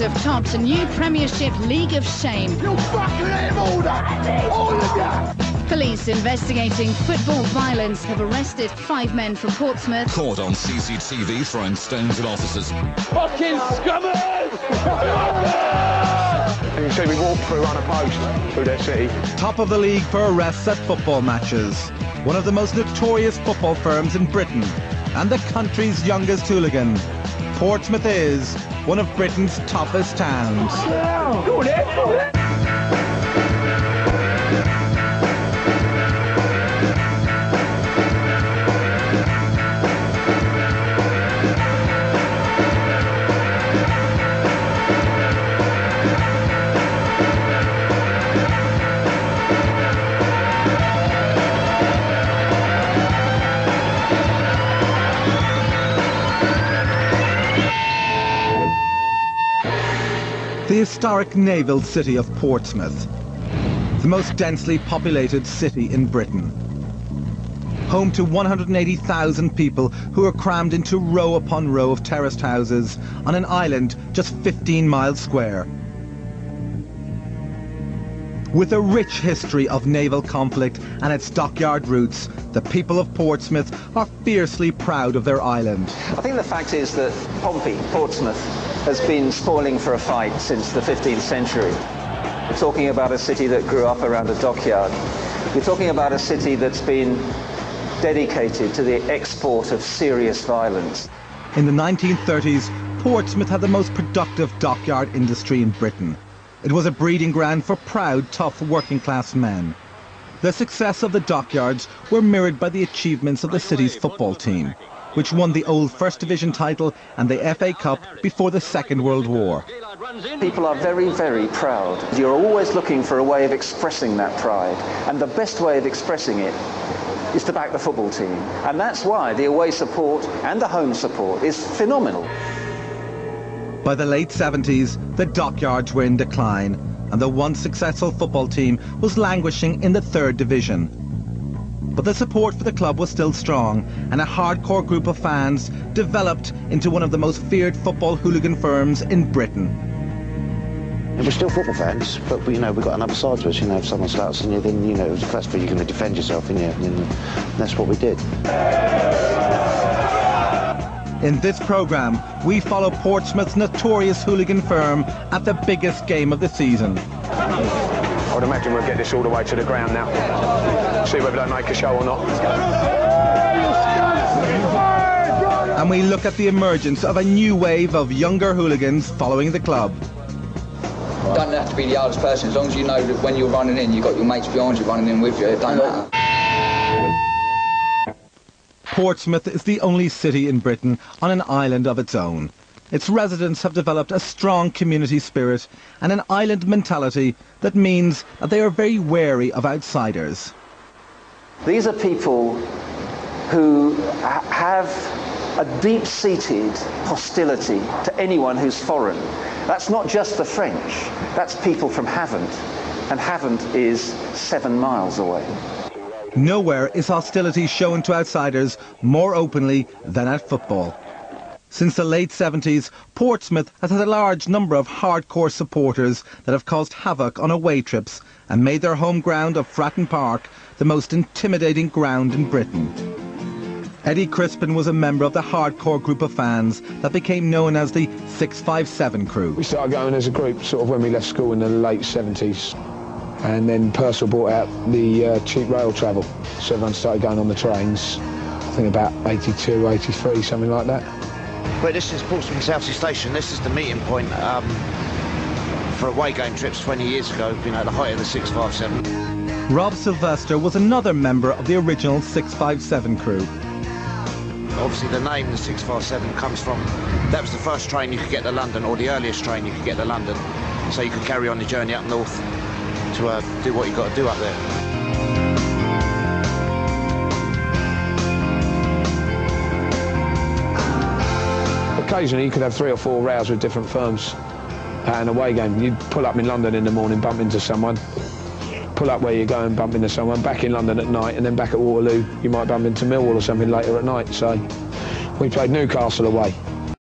have topped a new Premiership League of Shame. You fucking name order! All of you! Police investigating football violence have arrested 5 men from Portsmouth. Caught on CCTV throwing stones at officers. Fucking scummers! You can see me walk through unopposed through their city. Top of the league for arrests at football matches. One of the most notorious football firms in Britain and the country's youngest hooligan. Portsmouth is one of Britain's toughest towns. Go on, go on. The historic naval city of Portsmouth, the most densely populated city in Britain. Home to 180,000 people who are crammed into row upon row of terraced houses on an island just 15 miles square. With a rich history of naval conflict and its dockyard roots, the people of Portsmouth are fiercely proud of their island. I think the fact is that Pompey, Portsmouth, has been spoiling for a fight since the 15th century. We're talking about a city that grew up around a dockyard. We're talking about a city that's been dedicated to the export of serious violence. In the 1930s, Portsmouth had the most productive dockyard industry in Britain. It was a breeding ground for proud, tough working-class men. The success of the dockyards were mirrored by the achievements of the city's football team, which won the old First Division title and the FA Cup before the Second World War. People are very, very proud. You're always looking for a way of expressing that pride, and the best way of expressing it is to back the football team. And that's why the away support and the home support is phenomenal. By the late 70s, the dockyards were in decline, and the once successful football team was languishing in the Third Division. But the support for the club was still strong, and a hardcore group of fans developed into one of the most feared football hooligan firms in Britain. We're still football fans, but we've got another side to us. If someone slouts on you, then that's where you're going to defend yourself, and that's what we did. In this programme, we follow Portsmouth's notorious hooligan firm at the biggest game of the season. I would imagine we'll get this all the way to the ground now. See whether they make a show or not. And we look at the emergence of a new wave of younger hooligans following the club. You don't have to be the hardest person, as long as you know that when you're running in, you've got your mates behind you running in with you, it don't matter. Portsmouth is the only city in Britain on an island of its own. Its residents have developed a strong community spirit and an island mentality that means that they are very wary of outsiders. These are people who have a deep-seated hostility to anyone who's foreign. That's not just the French, that's people from Havant, and Havant is 7 miles away. Nowhere is hostility shown to outsiders more openly than at football. Since the late 70s, Portsmouth has had a large number of hardcore supporters that have caused havoc on away trips and made their home ground of Fratton Park the most intimidating ground in Britain. Eddie Crispin was a member of the hardcore group of fans that became known as the 657 crew. We started going as a group sort of when we left school in the late 70s. And then Purcell brought out the cheap rail travel. So everyone started going on the trains, I think about 82, 83, something like that. But this is Portsmouth Southsea Station. This is the meeting point for away game trips 20 years ago, at the height of the 657. Rob Sylvester was another member of the original 657 crew. Obviously the name, the 657, comes from, that was the first train you could get to London, or the earliest train you could get to London, so you could carry on the journey up north to do what you've got to do up there. Occasionally you could have 3 or 4 rows with different firms at an away game. You'd pull up in London in the morning, bump into someone, pull up where you're going, bump into someone, back in London at night, and then back at Waterloo you might bump into Millwall or something later at night. So we played Newcastle away.